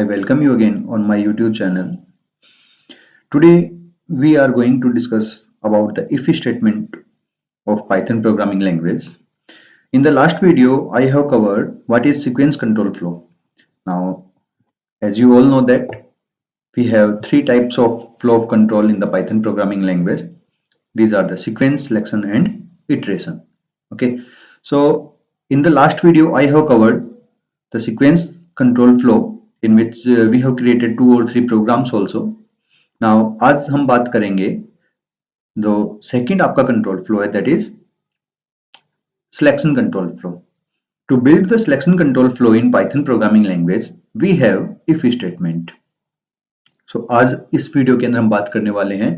I welcome you again on my YouTube channel. Today we are going to discuss about the if statement of Python programming language. In the last video I have covered what is sequence control flow. Now as you all know that we have three types of flow of control in the Python programming language. These are the sequence, selection and iteration. Okay, so in the last video I have covered the sequence control flow in which we have created 2 or 3 programs also. Now आज हम बात करेंगे जो second आपका control flow है, that is selection control flow. To build the selection control flow in Python programming language, we have if statement. So आज इस video के अंदर हम बात करने वाले हैं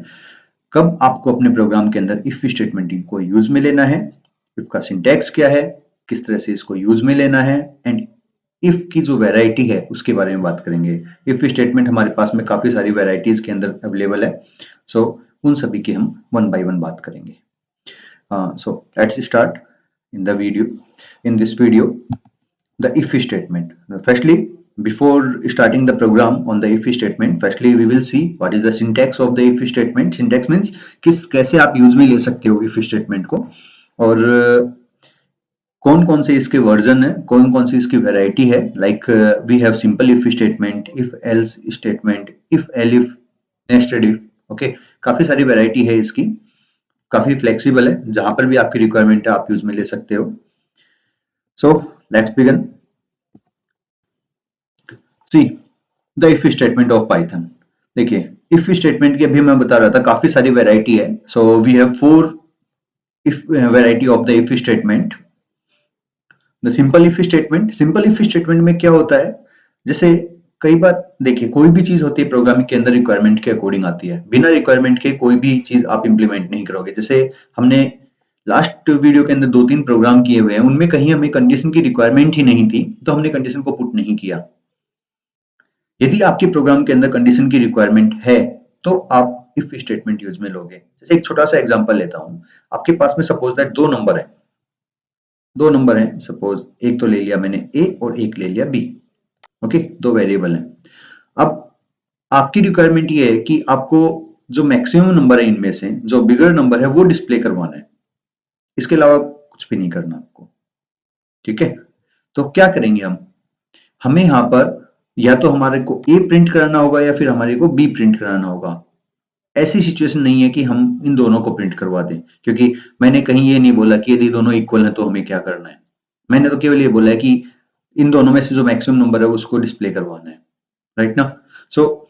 कब आपको अपने प्रोग्राम के अंदर if स्टेटमेंट को यूज में लेना है, if का सिंटैक्स क्या है, किस तरह से इसको यूज में लेना है, एंड if की जो वैरायटी है उसके बारे में बात करेंगे. if स्टेटमेंट हमारे पास में काफी सारी वैरायटीज के अंदर अवेलेबल है, सो उन सभी की हम वन बाय वन बात करेंगे. So let's start in the video. In this video, the if statement. Firstly, before starting the program on the if statement, firstly we will see what is the syntax of the if statement. Syntax means कैसे आप use में ले सकते हो if statement को, और कौन कौन से इसके वर्जन है, कौन कौन सी इसकी वैरायटी है. Like we have simple if statement, if else statement, if elif, nested if. Okay, काफी सारी वैरायटी है इसकी, काफी फ्लेक्सिबल है, जहां पर भी आपकी रिक्वायरमेंट है आप यूज में ले सकते हो. So let's begin. See the if statement of Python. देखिए इफ स्टेटमेंट की अभी मैं बता रहा था काफी सारी वैरायटी है. So we have 4 if variety of the if statement. The simple if statement. Simple if statement में क्या होता है, जैसे कई बार देखिए कोई भी चीज होती है प्रोग्रामिंग के अंदर रिक्वायरमेंट के अकॉर्डिंग आती है. बिना रिक्वायरमेंट के कोई भी चीज आप इंप्लीमेंट नहीं करोगे. जैसे हमने लास्ट वीडियो के अंदर 2-3 प्रोग्राम किए हुए हैं, उनमें कहीं हमें कंडीशन की रिक्वायरमेंट ही नहीं थी तो हमने कंडीशन को पुट नहीं किया. यदि आपके प्रोग्राम के अंदर कंडीशन की रिक्वायरमेंट है तो आप इफ स्टेटमेंट यूज में लोगे. जैसे एक छोटा सा एग्जांपल लेता हूं. आपके पास में सपोज दैट दो नंबर है, सपोज एक तो ले लिया मैंने ए और एक ले लिया बी. ओके, दो वेरिएबल हैं. अब आपकी रिक्वायरमेंट ये है कि आपको जो मैक्सिमम नंबर है इनमें से जो बिगर नंबर है वो डिस्प्ले करवाना है. इसके अलावा कुछ भी नहीं करना आपको. ठीक है, तो क्या करेंगे हमें यहां पर या तो हमारे को ए प्रिंट कराना होगा या फिर हमारे को बी प्रिंट कराना होगा. ऐसी सिचुएशन नहीं है कि हम इन दोनों को प्रिंट करवा दें, क्योंकि मैंने कहीं ये नहीं बोला कि यदि दोनों इक्वल हैं तो हमें क्या करना है. मैंने तो केवल ये बोला है कि इन दोनों में से जो मैक्सिमम नंबर है उसको डिस्प्ले करवाना है. राइट ना. सो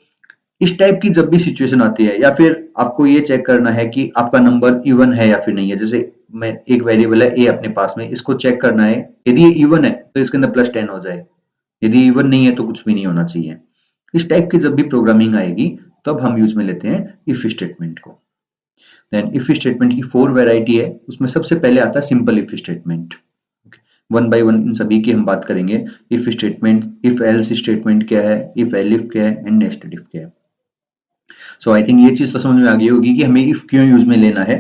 इस टाइप की जब भी सिचुएशन आती है, या फिर आपको ये चेक करना है कि आपका नंबर इवन है या फिर नहीं है. जैसे मैं एक वेरिएबल है ए अपने पास में, इसको चेक करना है. यदि ये इवन है तो इसके अंदर +10 हो जाए, यदि इवन नहीं है तो कुछ भी नहीं होना चाहिए. इस टाइप की जब भी प्रोग्रामिंग आएगी तब हम यूज में लेते हैं इफ स्टेटमेंट को. देन इफ स्टेटमेंट की 4 वैरायटी है. उसमें सबसे पहले आता है simple if statement. One by one in सभी की हम बात करेंगे. If statement, if else statement क्या है, इफ एलिफ क्या है एंड नेस्टेड इफ क्या है. सो आई थिंक ये चीज तो समझ में आ गई होगी कि हमें इफ क्यों यूज में लेना है.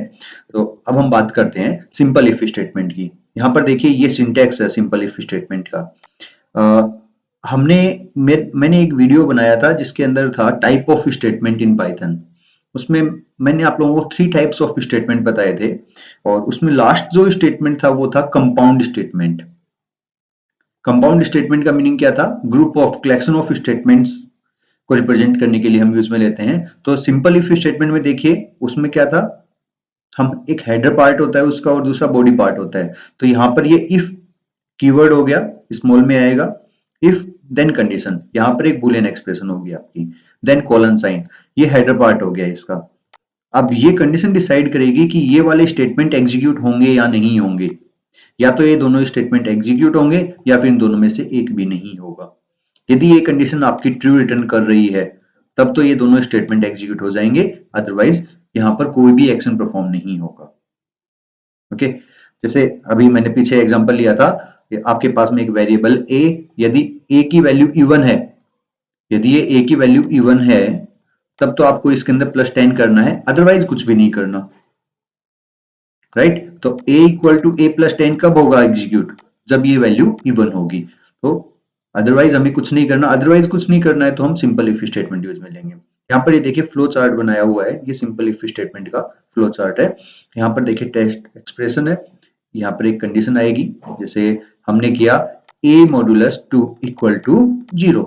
तो अब हम बात करते हैं सिंपल इफ स्टेटमेंट की. यहाँ पर देखिए ये सिंटैक्स है सिंपल इफ स्टेटमेंट का. मैंने एक वीडियो बनाया था जिसके अंदर था type of statement in Python. उसमें मैंने आप लोगों को 3 टाइप्स ऑफ स्टेटमेंट बताए थे, और उसमें लास्ट जो स्टेटमेंट था वो था कंपाउंड स्टेटमेंट. कंपाउंड स्टेटमेंट का मीनिंग क्या था, group of collection of statements को रिप्रेजेंट करने के लिए हम यूज में लेते हैं. तो सिंपल इफ स्टेटमेंट में देखिए उसमें क्या था, हम एक हेडर पार्ट होता है उसका और दूसरा बॉडी पार्ट होता है. तो यहां पर ये इफ कीवर्ड हो गया, स्मॉल में आएगा. इफ देन कंडीशन, यहां पर एक बुलियन एक्सप्रेशन होगी आपकी. देन कॉलन साइन, ये हेडर पार्ट हो गया इसका. अब ये कंडीशन डिसाइड करेगी कि ये वाले स्टेटमेंट एग्जीक्यूट होंगे या नहीं होंगे. या तो ये दोनों स्टेटमेंट एग्जीक्यूट होंगे या फिर इन दोनों में से एक भी नहीं होगा. यदि ये कंडीशन आपकी ट्रू रिटर्न कर रही है तब तो ये दोनों स्टेटमेंट एग्जीक्यूट हो जाएंगे, अदरवाइज यहां पर कोई भी एक्शन परफॉर्म नहीं होगा. ओके, जैसे अभी मैंने पीछे एग्जांपल लिया था, आपके पास में एक वेरिएबल ए, यदि ए की वैल्यू इवन है, यदि ये ए की वैल्यू इवन है तब तो आपको इसके अंदर +10 करना है, अदरवाइज कुछ भी नहीं करना. राइट. तो a = a + 10 कब होगा एग्जीक्यूट, जब ये वैल्यू इवन होगी. तो अदरवाइज हमें कुछ नहीं करना, अदरवाइज कुछ नहीं करना है तो हम सिंपल इफ स्टेटमेंट यूज में लेंगे। यहाँ पर ये देखिए फ्लो चार्ट बनाया हुआ है, ये सिंपल इफ स्टेटमेंट का फ्लो चार्ट है। यहाँ पर देखिए टेस्ट एक्सप्रेशन है, यहाँ पर एक कंडीशन आएगी, जैसे हमने किया a मॉडुलस 2 इक्वल टू 0,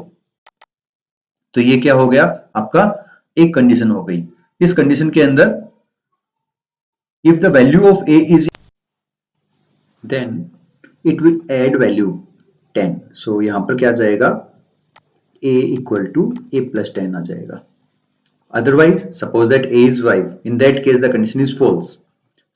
तो ये क्या हो गया आपका, एक कंडीशन हो गई। इस कंडीशन के अंदर if the value of a is then it will add value 10। So यहां पर क्या जाएगा, a equal to a plus 10 आ जाएगा। Otherwise suppose that a is 5, in that case the condition is false.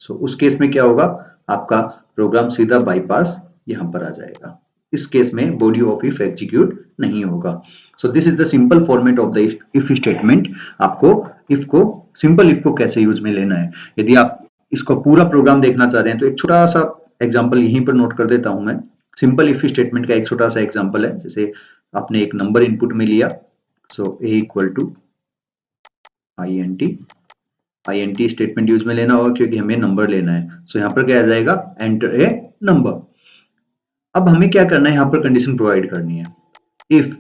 So उस case में क्या होगा, आपका प्रोग्राम सीधा बाईपास यहां पर आ जाएगा। इस केस में बॉडी ऑफ इफ एग्जीक्यूट नहीं होगा। सो this is the simple format of the if statement. आपको इफ को, सिंपल इफ को कैसे यूज में लेना है। यदि आप इसको पूरा प्रोग्राम देखना चाह रहे हैं तो एक छोटा सा एग्जांपल यहीं पर नोट कर देता हूं मैं। सिंपल इफ स्टेटमेंट का एक छोटा सा एग्जांपल है, जैसे आपने एक नंबर इनपुट में लिया, so a equal to INT statement use में लेना होगा क्योंकि हमें नंबर लेना है। सो यहाँ पर क्या आ जाएगा, एंटर ए नंबर। अब हमें क्या करना है, यहाँ पर कंडीशन प्रोवाइड करनी है, if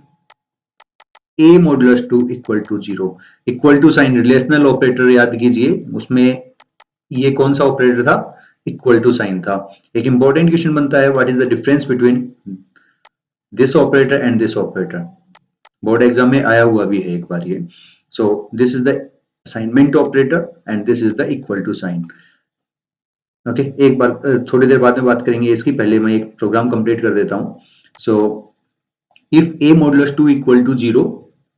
a modulus 2 equal to 0, equal to sign relational operator याद कीजिए, उसमें ये कौन सा ऑपरेटर था, इक्वल टू साइन था। एक इंपॉर्टेंट क्वेश्चन बनता है, what is the difference between this operator and this operator, board exam में आया हुआ भी है एक बार ये। So this is the assignment operator and this is the equal to sign. Okay, एक बार थोड़ी देर बाद में बात करेंगे इसकी, पहले मैं एक प्रोग्राम कंप्लीट कर देता हूं। So if a modulus 2 equal to 0,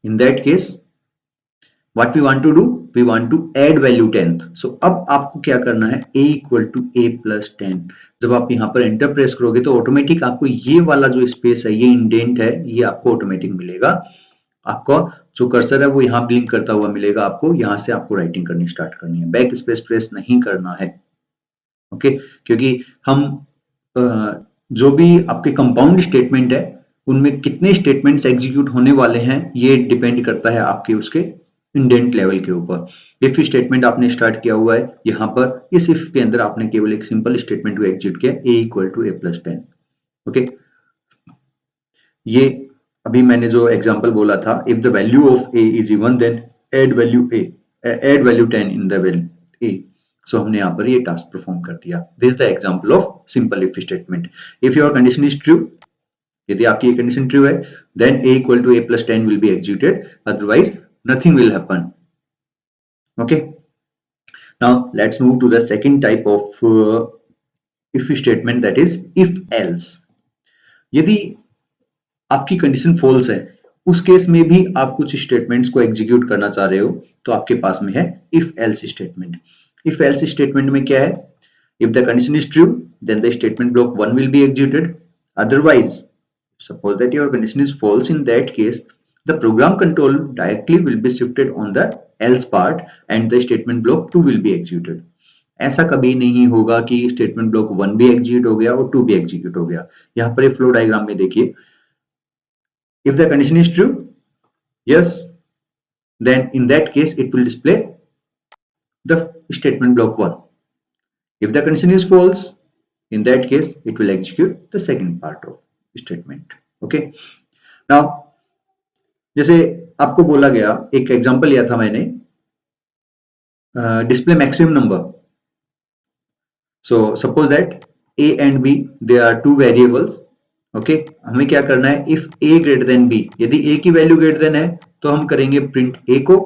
in that case what we want to do, we want to add value 10th। so अब आपको क्या करना है, a equal to a plus 10। जब आप यहाँ पर एंटर प्रेस करोगे तो ऑटोमेटिक आपको ये वाला जो स्पेस है, ये इंडेंट है, ये आपको ऑटोमेटिक मिलेगा। आपको जो कर्सर है वो यहाँ ब्लिंक करता हुआ मिलेगा, आपको यहाँ से आपको राइटिंग करनी स्टार्ट करनी है, बैक स्पेस प्रेस नहीं करना है। ओके, क्योंकि हम जो भी आपके कंपाउंड स्टेटमेंट है उनमें कितने स्टेटमेंट्स एग्जीक्यूट होने वाले हैं ये डिपेंड करता है आपके उसके इंडेंट लेवल के ऊपर। इफ स्टेटमेंट आपने स्टार्ट किया हुआ है यहाँ पर, इस इफ के अंदर आपने केवल एक सिंपल स्टेटमेंट को एग्जीक्यूट किया, a equal to a plus 10। Okay, ये अभी मैंने जो एग्जांपल बोला था, if the value of a is even then add value 10 in the value a। So हमने यहाँ पर ये टास्क परफॉर्म कर दिया। This the example of simple if statement. If your condition is true, यदि आपकी ये कंडीशन ट्रू है, then a equal to a plus 10 will be executed, otherwise nothing will happen। okay, now let's move to the second type of if statement, that is if else। यदि आपकी condition false है, उस case में भी आप कुछ statements को execute करना चाह रहे हो, तो आपके पास में है if else statement. If else statement में क्या है, if the condition is true then the statement block 1 will be executed, otherwise suppose that your condition is false, in that case the program control directly will be shifted on the else part and the statement block 2 will be executed। ऐसा कभी नहीं होगा कि statement block 1 भी execute हो गया और 2 भी एग्जीक्यूट हो गया। यहाँ पर फ्लो डायग्राम में देखिए, if the condition is true, yes, then in that case it will display the statement block 1। if the condition is false, in that case it will execute the second part of statement। okay, now जैसे आपको बोला गया, एक example लिया था मैंने, display maximum number. So suppose that a and b they are two variables. Okay, हमें क्या करना है, if a greater than b, यदि a की वैल्यू ग्रेटर देन है तो हम करेंगे प्रिंट a को,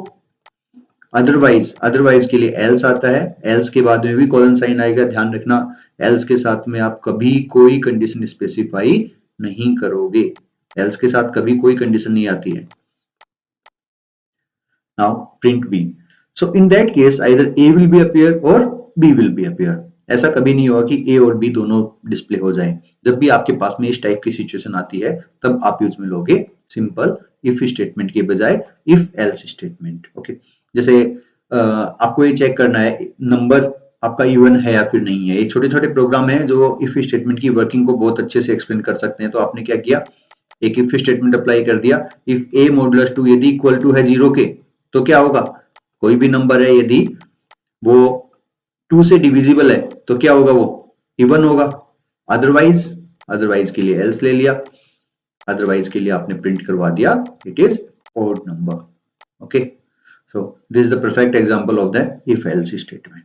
अदरवाइज के लिए एल्स आता है, एल्स के बाद में भी कॉलन साइन आएगा। ध्यान रखना, एल्स के साथ में आप कभी कोई कंडीशन स्पेसिफाई नहीं करोगे, एल्स के साथ कभी कोई कंडीशन नहीं आती है। now print b, so in that case either a will be appear or b will be appear। ऐसा कभी नहीं होगा कि a और b दोनों डिस्प्ले हो जाएं। जब भी आपके पास में इस टाइप की सिचुएशन आती है तब आप यूज में लोगे सिंपल इफ स्टेटमेंट के बजाय इफ एल्स स्टेटमेंट। ओके, जैसे आपको ये चेक करना है नंबर आपका इवन है या फिर नहीं है। ये छोटे छोटे प्रोग्राम है जो इफ स्टेटमेंट की वर्किंग को बहुत अच्छे से एक्सप्लेन कर सकते हैं। तो आपने क्या किया, एक इफ स्टेटमेंट अप्लाई कर दिया, इफ a मॉडुलस 2 यदि इक्वल टू है 0 के, तो क्या होगा, कोई भी नंबर है यदि वो 2 से डिविजिबल है तो क्या होगा, वो इवन होगा, अदरवाइज के लिए एल्स ले लिया। अदरवाइज के लिए आपने प्रिंट करवा दिया it is odd number. Okay, so this is the perfect example of the if else statement.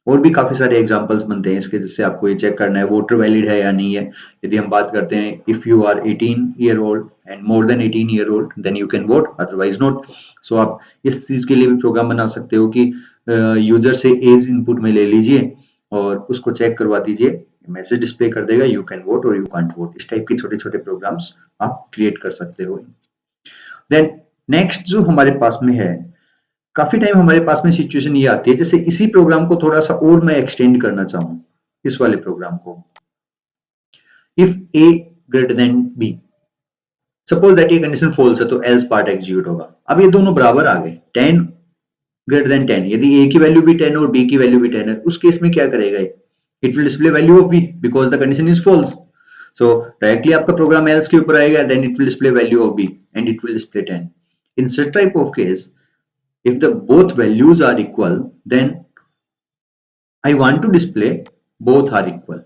और भी काफी सारे एग्जांपल्स बनते हैं इसके, जिससे आपको ये चेक करना है वोटर वैलिड है या नहीं है। यदि हम बात करते हैं if you are 18 year old and more than 18 year old then you can vote, otherwise not. So आप इस चीज के लिए भी प्रोग्राम बना सकते हो कि यूजर से एज इनपुट में ले लीजिए और उसको चेक करवा दीजिए, मैसेज डिस्प्ले कर देगा यू कैन वोट और यू कांट वोट। इस टाइप के छोटे छोटे प्रोग्राम्स आप क्रिएट कर सकते हो। देन नेक्स्ट जो हमारे पास में है, काफी टाइम हमारे पास में सिचुएशन ये आती है, जैसे इसी प्रोग्राम को थोड़ा सा और मैं एक्सटेंड करना चाहूं, इस वाले प्रोग्राम को, if A greater than B, suppose that ये कंडीशन फॉल्स है तो एल्स पार्ट एग्जीक्यूट होगा। अब ये दोनों बराबर आ गए, 10 ग्रेटर देन 10, यदि ए की वैल्यू भी 10 और बी की वैल्यू भी 10 है, उस केस में क्या करेगा ये, it will display value of B because the condition is false. So directly आपका प्रोग्राम एल्स के ऊपर आएगा, then it will display value of B and it will display 10। In such type of case, if the both values are equal, then I want to display both are equal,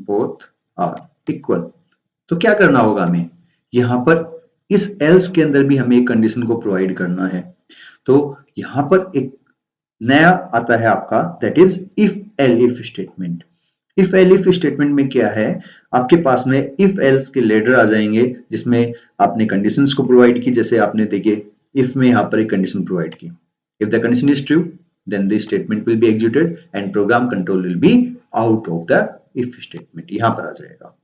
both are equal। तो क्या करना होगा हमें, यहां पर इस else के अंदर भी हमें एक कंडीशन को प्रोवाइड करना है। तो यहां पर एक नया आता है आपका, that is if elif statement. If elif statement में क्या है, आपके पास में इफ एल्स के लेटर आ जाएंगे जिसमें आपने कंडीशंस को प्रोवाइड की। जैसे आपने देखिए इफ में यहां पर एक कंडीशन प्रोवाइड की, if the condition is true then the statement will be executed and program control will be out of the if statement, यहां पर आ जाएगा।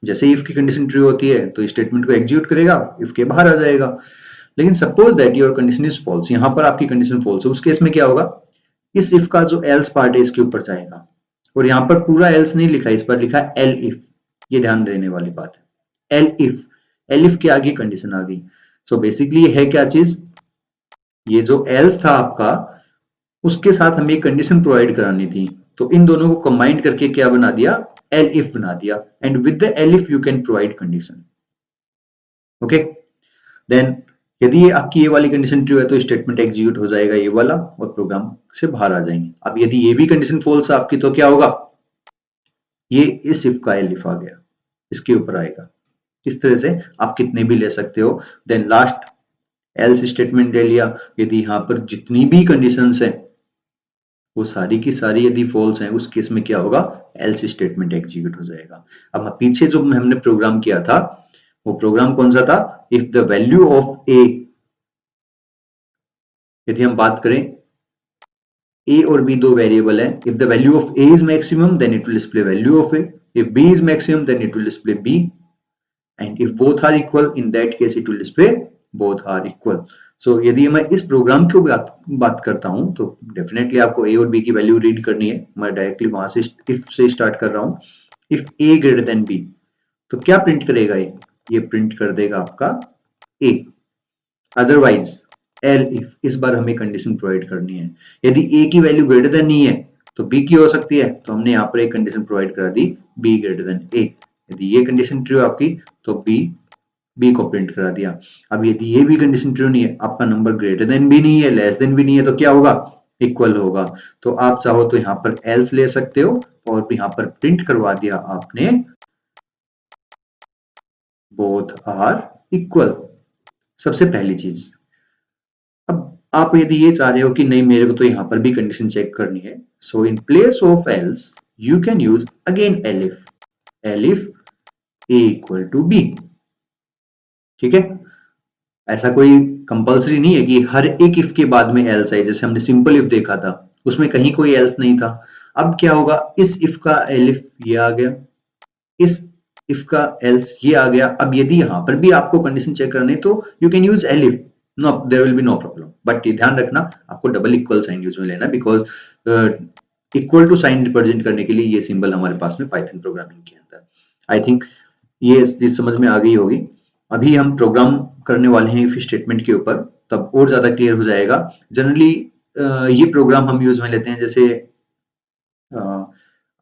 जैसे इफ की कंडीशन ट्रू होती है तो स्टेटमेंट को एग्जीक्यूट करेगा, इफ के बाहर आ जाएगा। लेकिन suppose that your condition is false, यहां पर आपकी कंडीशन फॉल्स है, उस केस में क्या होगा, इस इफ का जो एल्स पार्ट है इसके ऊपर जाएगा। और यहां पर पूरा एल्स नहीं लिखा, इस पर लिखा एल इफ, ये ध्यान देने वाली बात है। एल इफ, एल इफ के आगे कंडीशन आ गई। सो बेसिकली है क्या चीज, ये जो एल्स था आपका उसके साथ हमें एक कंडीशन प्रोवाइड करानी थी, तो इन दोनों को कंबाइन करके क्या बना दिया, एल इफ बना दिया। And with the elif you can provide condition. Okay, then यदि ये आपकी ये वाली कंडीशन ट्रू है तो स्टेटमेंट एग्जीक्यूट हो जाएगा ये वाला और प्रोग्राम से बाहर आ जाएंगे। अब यदि ये भी कंडीशन फॉल्स है आपकी तो क्या होगा, ये इस इफ का एलिफ आ गया, इसके ऊपर आएगा। इस तरह से आप कितने भी ले सकते हो। देन लास्ट एल्स स्टेटमेंट ले लिया, यदि यहां पर जितनी भी कंडीशंस हैं वो सारी की सारी यदि फॉल्स हैं, उस केस में क्या होगा, एल्स स्टेटमेंट एग्जीक्यूट हो जाएगा। अब पीछे जो हमने प्रोग्राम किया था वो प्रोग्राम कौन सा था, इफ द वैल्यू ऑफ ए, यदि हम बात करें a और b दो वेरिएबल है, if the value of a is maximum then it will display value of a, if b is maximum then it will display b, and if both are equal in that case it will display both are equal। so यदि मैं इस programme की बात करता हूं तो definitely आपको a और b की वैल्यू रीड करनी है। मैं डायरेक्टली वहां से इफ से स्टार्ट कर रहा हूं। If a greater than b, तो क्या प्रिंट करेगा ये प्रिंट कर देगा आपका a। अदरवाइज एल इफ, इस बार हमें कंडीशन प्रोवाइड करनी है, यदि ए की वैल्यू ग्रेटर देन नहीं है तो बी की हो सकती है, तो हमने यहाँ पर एक कंडीशन प्रोवाइड करा दी बी ग्रेटर देन ए। यदि ये कंडीशन ट्रू है आपकी तो बी को प्रिंट करा दिया। अब यदि ये भी कंडीशन ट्रू नहीं है, आपका नंबर ग्रेटर देन भी नहीं है लेस देन भी नहीं है, तो क्या होगा, इक्वल होगा। तो आप चाहो तो यहाँ पर एल्स ले सकते हो और यहाँ पर प्रिंट करवा दिया आपने बोथ आर इक्वल, सबसे पहली चीज। अब आप यदि ये चाह रहे हो कि नहीं मेरे को तो यहां पर भी कंडीशन चेक करनी है, so in place of else you can use again elif, elif A equal to B. ठीक है, ऐसा कोई कंपलसरी नहीं है कि हर एक इफ के बाद में एल्स है। जैसे हमने सिंपल इफ देखा था उसमें कहीं कोई एल्स नहीं था। अब क्या होगा, इस इफ का एलिफ ये आ गया, इस इफ का एल्स ये आ गया। अब यदि यहां पर भी आपको कंडीशन चेक करनी तो you can use elif, no there will be no problem. But ये ध्यान रखना आपको डबल इक्वल साइन यूज में लेना, because equal to sign represent करने के लिए ये सिंबल हमारे पास में पाइथन प्रोग्रामिंग के अंदर। आई थिंक ये चीज समझ में आ गई होगी। अभी हम प्रोग्राम करने वाले हैं इफ स्टेटमेंट के ऊपर, तब और ज्यादा क्लियर हो जाएगा। जनरली ये प्रोग्राम हम यूज में लेते हैं, जैसे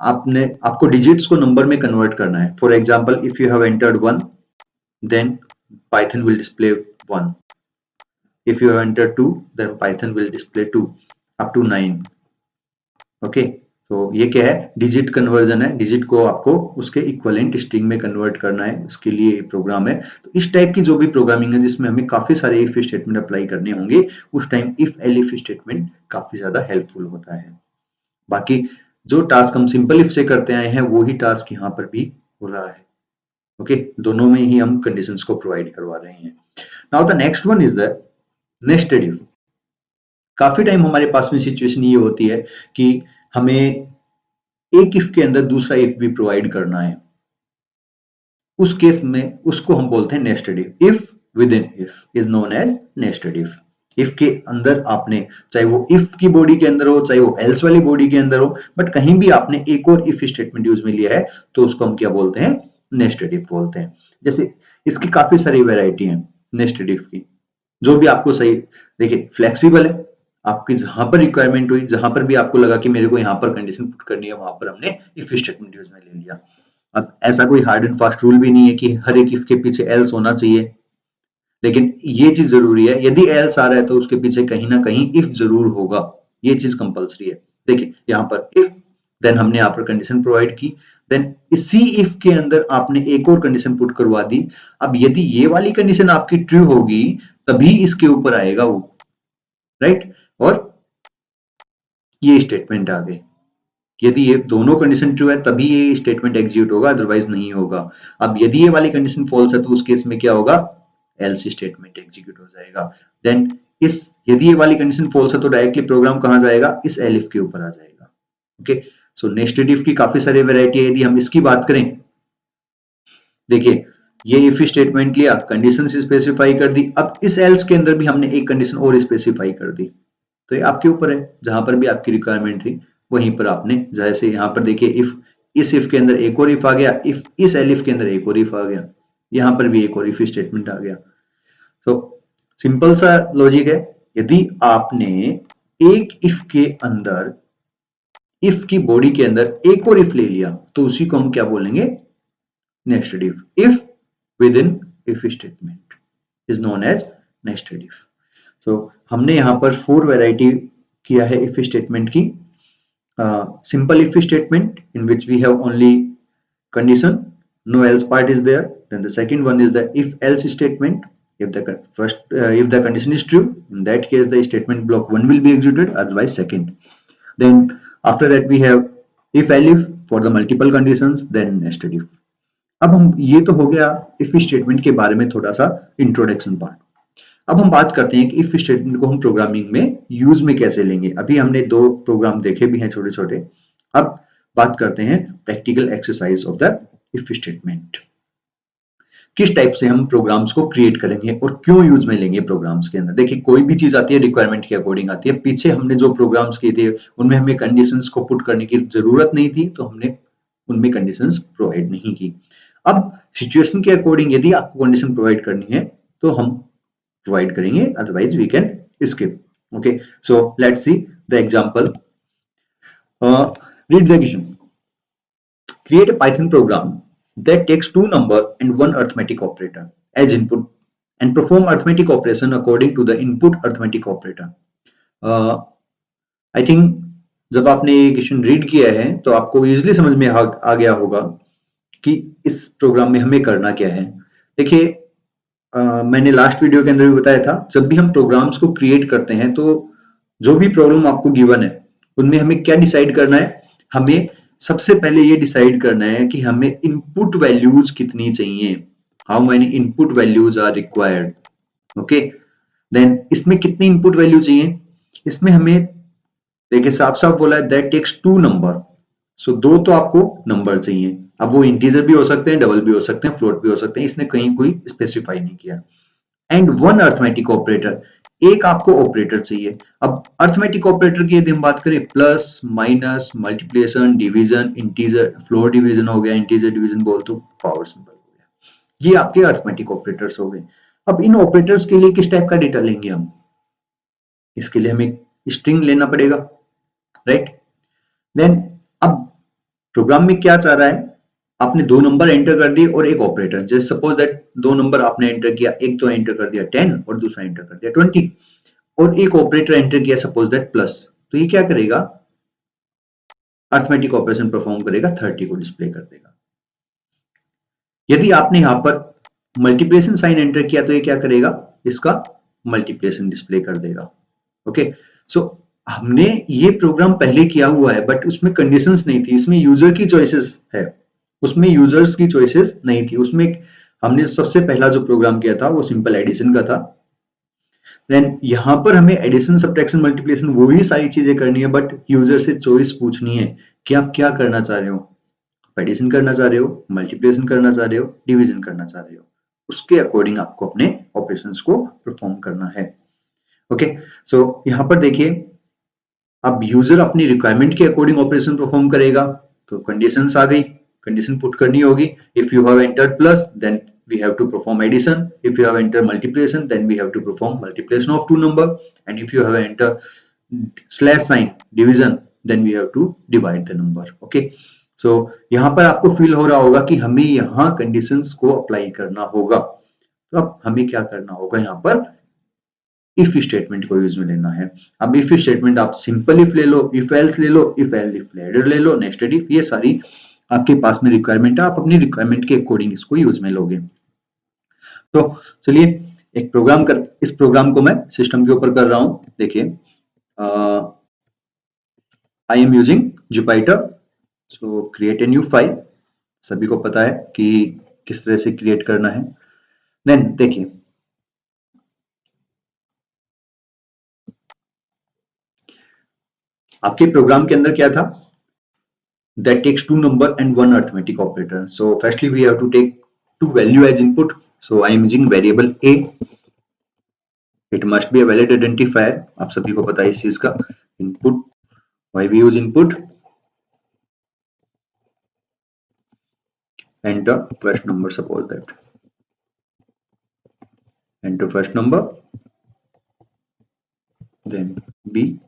आपको डिजिट्स को नंबर में कन्वर्ट करना है। For example if you have entered 1 then Python will display 1, if you have entered 2 then python will display 2 up to 9। okay, तो ये क्या है, डिजिट कन्वर्जन है, डिजिट को आपको उसके इक्विवेलेंट स्ट्रिंग में कन्वर्ट करना है, उसके लिए ये प्रोग्राम है। तो इस टाइप की जो भी प्रोग्रामिंग है जिसमें हमें काफी सारे इफ स्टेटमेंट अप्लाई करने होंगे, उस टाइम इफ एलिफ स्टेटमेंट काफी ज्यादा हेल्पफुल होता है। बाकी जो टास्क हम सिंपल इफ से करते आए हैं वही टास्क यहाँ पर भी हो रहा है। ओके, दोनों में ही हम कंडीशंस को प्रोवाइड करवा रहे हैं। Now the next one is the nested if. काफी टाइम हमारे पास में सिचुएशन ये होती है कि हमें एक इफ के अंदर दूसरा इफ भी प्रोवाइड करना है। उस केस में उसको हम बोलते हैं nested if. If within if is known as nested if. If के अंदर आपने, चाहे वो इफ की बॉडी के अंदर हो, चाहे वो एल्स वाली बॉडी के अंदर हो, बट कहीं भी आपने एक और इफ स्टेटमेंट यूज में लिया है तो उसको हम क्या बोलते हैं, नेस्टेड इफ बोलते हैं। जैसे इसकी काफी सारी वेराइटी है नेस्टेड इफ की, जो भी आपको सही, देखिए फ्लेक्सिबल है, आपकी जहां पर रिक्वायरमेंट हुई, जहां पर भी आपको लगा कि मेरे को यहाँ पर कंडीशन पुट करनी है, वहां पर हमने इफ स्टेटमेंट यूज में ले लिया। अब ऐसा कोई हार्ड एंड फास्ट रूल भी नहीं है कि हर एक इफ के पीछे एल्स होना चाहिए, लेकिन ये चीज जरूरी है, यदि एल्स आ रहा है तो उसके पीछे कहीं ना कहीं इफ जरूर होगा, ये चीज कंपलसरी है। देखिए यहाँ पर इफ, देन हमने यहाँ पर कंडीशन प्रोवाइड की, देन इसी इफ के अंदर आपने एक और कंडीशन पुट करवा दी। अब यदि ये वाली कंडीशन आपकी ट्रू होगी तभी इसके ऊपर आएगा वो, राइट, और ये स्टेटमेंट आ गई। यदि ये दोनों कंडीशन ट्रू है तभी ये स्टेटमेंट एग्जीक्यूट होगा, अदरवाइज नहीं होगा। अब यदि ये वाली कंडीशन फॉल्स है तो उस केस में क्या होगा, एल्स स्टेटमेंट एग्जीक्यूट हो जाएगा। देन इस, यदि ये वाली कंडीशन फॉल्स है तो डायरेक्टली प्रोग्राम कहां जाएगा, इस एलिफ के ऊपर आ जाएगा। ओके, सो नेस्टेड इफ की काफी सारी वेरायटी है। यदि हम इसकी बात करें, देखिए ये इफ स्टेटमेंट लिया, कंडीशन स्पेसिफाई कर दी, अब इस एल्स के अंदर भी हमने एक कंडीशन और स्पेसिफाई कर दी। तो ये आपके ऊपर है, जहां पर भी आपकी रिक्वायरमेंट थी वहीं पर आपने, जैसे यहाँ पर देखिए इफ, इस इफ के अंदर एक और इफ आ गया, इफ इस एलिफ के अंदर एक और इफ आ गया, यहाँ पर भी एक और इफ स्टेटमेंट आ गया। तो सिंपल सा लॉजिक है, यदि आपने एक इफ के अंदर, इफ की बॉडी के अंदर एक और इफ ले लिया तो उसी को हम क्या बोलेंगे, nested if within if statement is known as nested if. So हमने यहाँ पर 4 वैरायटी किया है इफ स्टेटमेंट की। Simple if statement in which we have only condition, no else part is there. Then the second one is the if else statement. If the if the condition is true, in that case the statement block 1 will be executed, otherwise second. Then after that we have if elif for the multiple conditions, then nested if. अब हम, ये तो हो गया if statement के बारे में थोड़ा सा इंट्रोडक्शन पार्ट। अब हम बात करते हैं कि इफ स्टेटमेंट को हम प्रोग्रामिंग में यूज में कैसे लेंगे। अभी हमने 2 प्रोग्राम देखे भी हैं छोटे छोटे, अब बात करते हैं practical exercise of the if statement. किस टाइप से हम प्रोग्राम्स को क्रिएट करेंगे और क्यों यूज में लेंगे प्रोग्राम्स के अंदर। देखिए कोई भी चीज आती है रिक्वायरमेंट के अकॉर्डिंग आती है, पीछे हमने जो प्रोग्राम्स किए थे उनमें हमें कंडीशंस को पुट करने की जरूरत नहीं थी तो हमने उनमें कंडीशंस प्रोवाइड नहीं की। अब सिचुएशन के अकॉर्डिंग यदि आपको कंडीशन प्रोवाइड करनी है तो हम प्रोवाइड करेंगे, otherwise we can skip. Okay, so let's see the example. Read the question. Create a Python program that takes 2 number and 1 arithmetic operator as input and perform arithmetic operation according to the input arithmetic operator. I think जब आपने ये question read किया है तो आपको easily समझ में आ गया होगा कि इस प्रोग्राम में हमें करना क्या है। देखिए मैंने लास्ट वीडियो के अंदर भी बताया था, जब भी हम प्रोग्राम्स को क्रिएट करते हैं तो जो भी प्रॉब्लम आपको गिवन है उनमें हमें क्या डिसाइड करना है, हमें सबसे पहले ये डिसाइड करना है कि हमें इनपुट वैल्यूज कितनी चाहिए, how many input values are required. Okay, then इसमें कितनी इनपुट वैल्यू चाहिए, इसमें हमें देखिए साफ साफ बोला है दैट टेक्स 2 नंबर, सो 2 तो आपको नंबर चाहिए। अब वो इंटीजर भी हो सकते हैं, डबल भी हो सकते हैं, फ्लोट भी हो सकते हैं, इसने कहीं कोई स्पेसिफाई नहीं किया। एंड 1 अर्थमेटिक ऑपरेटर, एक आपको ऑपरेटर चाहिए। अब अर्थमेटिक ऑपरेटर की यदि हम बात करें, plus minus multiplication division, integer floor division हो गया, इंटीजर डिवीजन बोल तो पावर सिंबल हो गया, ये आपके अर्थमेटिक ऑपरेटर्स हो गए। अब इन ऑपरेटर्स के लिए किस टाइप का डेटा लेंगे हम, इसके लिए हमें स्ट्रिंग लेना पड़ेगा, राइट। देन अब प्रोग्राम में क्या चाह रहा है, आपने 2 नंबर एंटर कर दिए और एक ऑपरेटर, जैसे सपोज दैट 2 नंबर आपने एंटर किया, एक तो एंटर कर दिया 10 और दूसरा एंटर कर दिया 20 और एक ऑपरेटर एंटर किया सपोज दैट प्लस, तो ये क्या करेगा, अर्थमेटिक ऑपरेशन परफॉर्म करेगा 30 को डिस्प्ले कर देगा। यदि आपने यहां पर मल्टीप्लिकेशन साइन एंटर किया तो ये क्या करेगा, इसका मल्टीप्लिकेशन डिस्प्ले कर देगा। ओके, सो हमने ये प्रोग्राम पहले किया हुआ है बट उसमें कंडीशंस नहीं थी, इसमें यूजर की चॉइसेस है, उसमें यूजर्स की चॉइसेस नहीं थी। उसमें हमने सबसे पहला जो प्रोग्राम किया था वो सिंपल एडिशन का था। देन यहां पर हमें एडिशन, सब्ट्रैक्शन, मल्टीप्लिकेशन वही सारी चीजें करनी है बट यूजर से चॉइस पूछनी है कि आप क्या करना चाह रहे हो, एडिशन करना चाह रहे हो, मल्टीप्लिकेशन करना चाह रहे हो, डिवीजन करना चाह रहे हो, उसके अकॉर्डिंग आपको अपने ऑपरेशंस को परफॉर्म करना है। ओके, सो यहां पर देखिए अब यूजर अपनी रिक्वायरमेंट के अकॉर्डिंग ऑपरेशन परफॉर्म करेगा, तो कंडीशंस आ गई, कंडीशन पुट करनी होगी। If you have entered plus then we have to perform addition, if you have entered multiplication then we have to perform multiplication of two number, and if you have entered slash sign division then we have to divide the number। okay, so यहाँ पर आपको feel हो रहा होगा कि हमें यहाँ conditions को अप्लाई करना होगा। तो अब हमें क्या करना होगा, यहाँ पर इफ स्टेटमेंट को यूज में लेना है। अब इफ स्टेटमेंट आप सिंपल इफ ले लो, इफ एल्स ले लो, इफ एल्स इफ लेडर ले लो, नेस्टेड इफ, ये सारी आपके पास में रिक्वायरमेंट है, आप अपनी रिक्वायरमेंट के अकॉर्डिंग इसको यूज में लोगे। तो चलिए एक प्रोग्राम कर, इस प्रोग्राम को मैं सिस्टम के ऊपर कर रहा हूं। देखिए I am using Jupiter, so create a new file. सभी को पता है कि किस तरह से क्रिएट करना है। देन देखिए आपके प्रोग्राम के अंदर क्या था, that takes two number and one arithmetic operator. So firstly we have to take two value as input. So I am using variable a, it must be a valid identifier, आप सभी को पता है इस चीज का। input, why we use input, enter first number, suppose that enter first number, then b,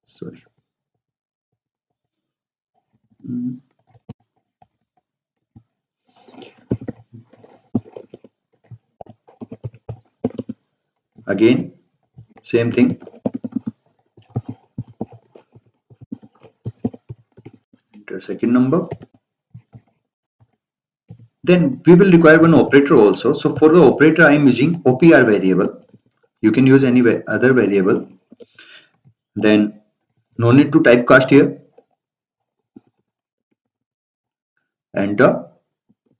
sorry, again same thing, enter second number, then we will require one operator also. So for the operator I am using opr variable, you can use any other variable, then no need to typecast here, enter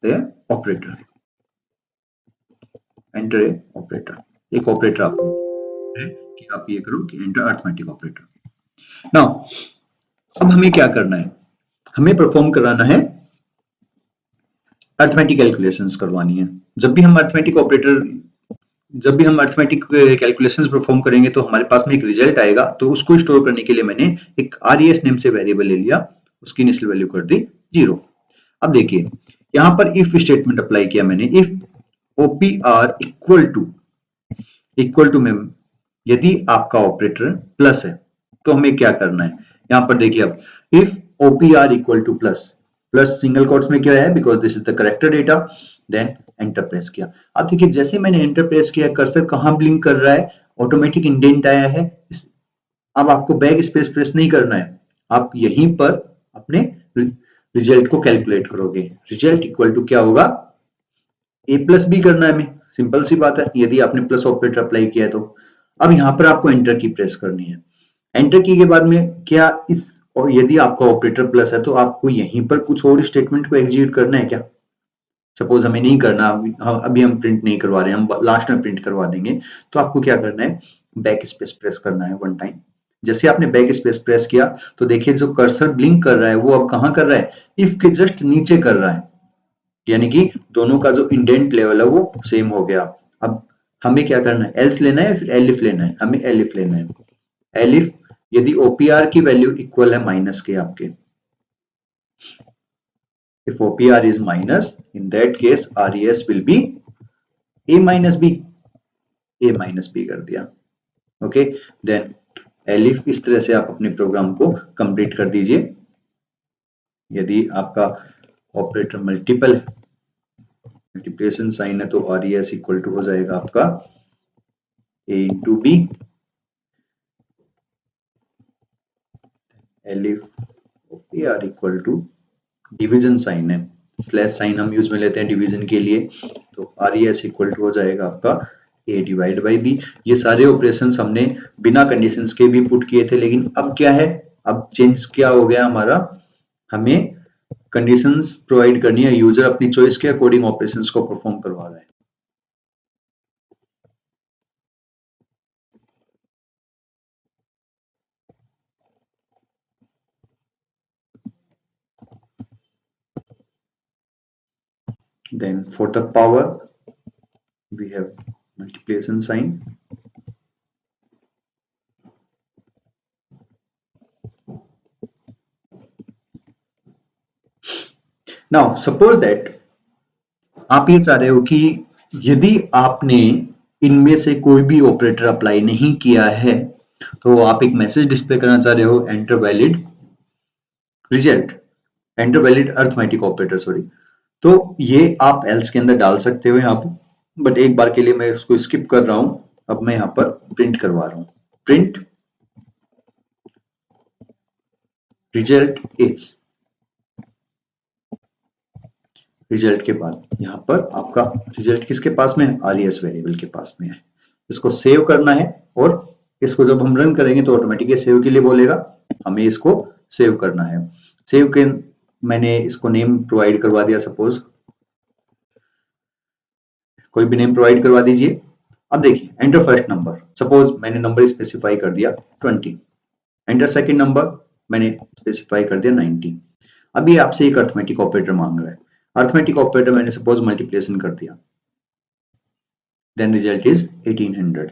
the operator, enter a operator, एक operator आपको है कि आप ये करो कि enter arithmetic operator. Now अब हमें क्या करना है, हमें परफॉर्म कराना है अर्थमेटिक कैलकुलेशंस करवानी है। जब भी हम अर्थमेटिक ऑपरेटर, जब भी हम अर्थमेटिक कैलकुलेशंस परफॉर्म करेंगे तो हमारे पास में एक रिजल्ट आएगा, तो उसको स्टोर करने के लिए मैंने एक res नेम से वेरिएबल ले लिया, उसकी इनिशियल वैल्यू कर दी 0। अब देखिए यहां पर इफ स्टेटमेंट अप्लाई किया मैंने, इफ ओपीआर इक्वल टू में यदि आपका ऑपरेटर प्लस है तो हमें क्या करना है, यहां पर देखिए अब if OPR equal to plus, plus single quotes में क्या है, because this is the character data, then enter press किया। अब देखिए जैसे मैंने एंटर प्रेस किया, कर्सर कहां ब्लिंक कर रहा है, ऑटोमेटिक इंडेंट आया है। अब आपको बैक स्पेस प्रेस नहीं करना है, आप यहीं पर अपने रिजल्ट को कैलकुलेट करोगे। रिजल्ट इक्वल टू क्या होगा, ए प्लस बी करना है हमें, सिंपल सी बात है, यदि आपने प्लस ऑपरेटर अप्लाई किया है तो। अब यहां पर आपको एंटर की प्रेस करनी है। एंटर की के बाद में क्या इस, और यदि आपका ऑपरेटर प्लस है तो आपको यहीं पर कुछ और स्टेटमेंट को एग्जीक्यूट करना है क्या, सपोज हमें नहीं करना, अभी हम प्रिंट नहीं करवा रहे, हम लास्ट में प्रिंट करवा देंगे, तो आपको क्या करना है, बैक स्पेस प्रेस करना है वन टाइम। जैसे आपने बैक स्पेस प्रेस किया तो देखिए जो कर्सर ब्लिंक कर रहा है वो अब कहां कर रहा है, इफ के जस्ट नीचे कर रहा है, यानी कि दोनों का जो इंडेंट लेवल है वो सेम हो गया। अब हमें क्या करना है, एल्स लेना है फिर एलिफ लेना है, हमें एलिफ लेना है। एलिफ यदि ओपीआर की वैल्यू इक्वल है माइनस के आपके, if OPR is minus, in that case RES will be A minus B, A minus B कर दिया। ओके, देन एलिफ, इस तरह से आप अपने प्रोग्राम को कंप्लीट कर दीजिए। यदि आपका ऑपरेटर मल्टीपल मल्टीप्लिकेशन साइन है तो RES इक्वल टू हो जाएगा आपका A into B, elif A R equal to division sign है, स्लैश साइन हम यूज में लेते हैं डिवीजन के लिए, तो R E S equal to हो जाएगा आपका ए डिवाइड बाई बी। ये सारे ऑपरेशंस हमने बिना कंडीशंस के भी पुट किए थे, लेकिन अब क्या है, अब चेंज क्या हो गया हमारा, हमें कंडीशंस प्रोवाइड करनी है, यूजर अपनी चॉइस के अकॉर्डिंग ऑपरेशंस को परफॉर्म करवा रहा है। Then for the power we have multiplication sign. Now suppose that आप ये चाह रहे हो कि यदि आपने इनमें से कोई भी ऑपरेटर अप्लाई नहीं किया है तो आप एक मैसेज डिस्प्ले करना चाह रहे हो, enter valid result, enter valid arithmetic operator sorry, तो ये आप एल्स के अंदर डाल सकते हो यहाँ पर, बट एक बार के लिए मैं इसको स्किप कर रहा हूं, अब मैं यहाँ पर प्रिंट करवा रहा हूं, प्रिंट रिजल्ट इज, रिजल्ट के बाद यहाँ पर आपका रिजल्ट किसके पास में है, आरईएस वेरिएबल के पास में है, इसको सेव करना है और इसको जब हम रन करेंगे तो ऑटोमेटिकली सेव के लिए बोलेगा, हमें इसको सेव करना है। सेव के मैंने इसको नेम प्रोवाइड करवा दिया, सपोज कोई भी नेम प्रोवाइड करवा दीजिए। अब देखिए एंटर फर्स्ट नंबर, सपोज मैंने नंबर स्पेसिफाई कर दिया 20, एंटर सेकंड नंबर मैंने स्पेसिफाई कर दिया 90। अब ये आपसे एक अर्थमेटिक ऑपरेटर मांग रहा है, अर्थमेटिक ऑपरेटर मैंने सपोज मल्टीप्लिकेशन कर दिया, देन रिजल्ट इज 1800।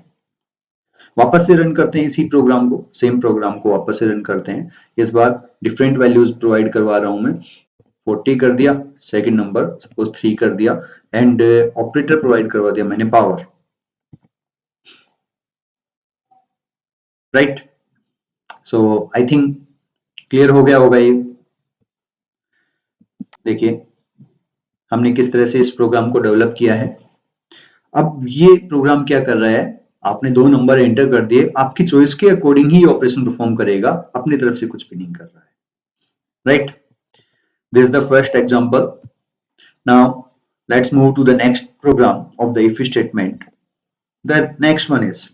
वापस से रन करते हैं इसी प्रोग्राम को, सेम प्रोग्राम को वापस से रन करते हैं, इस बार डिफरेंट वैल्यूज प्रोवाइड करवा रहा हूं मैं, 40 कर दिया, सेकंड नंबर सपोज 3 कर दिया, एंड ऑपरेटर प्रोवाइड करवा दिया मैंने power, right. So I think clear हो गया होगा ये। देखिए हमने किस तरह से इस प्रोग्राम को डेवलप किया है। अब ये प्रोग्राम क्या कर रहा है, आपने दो नंबर एंटर कर दिए, आपकी चॉइस के अकॉर्डिंग ही ऑपरेशन परफॉर्म करेगा, अपनी तरफ से कुछ भी नहीं कर रहा है, right. This is the first example. Now let's move to the next program of the if statement. The next one is,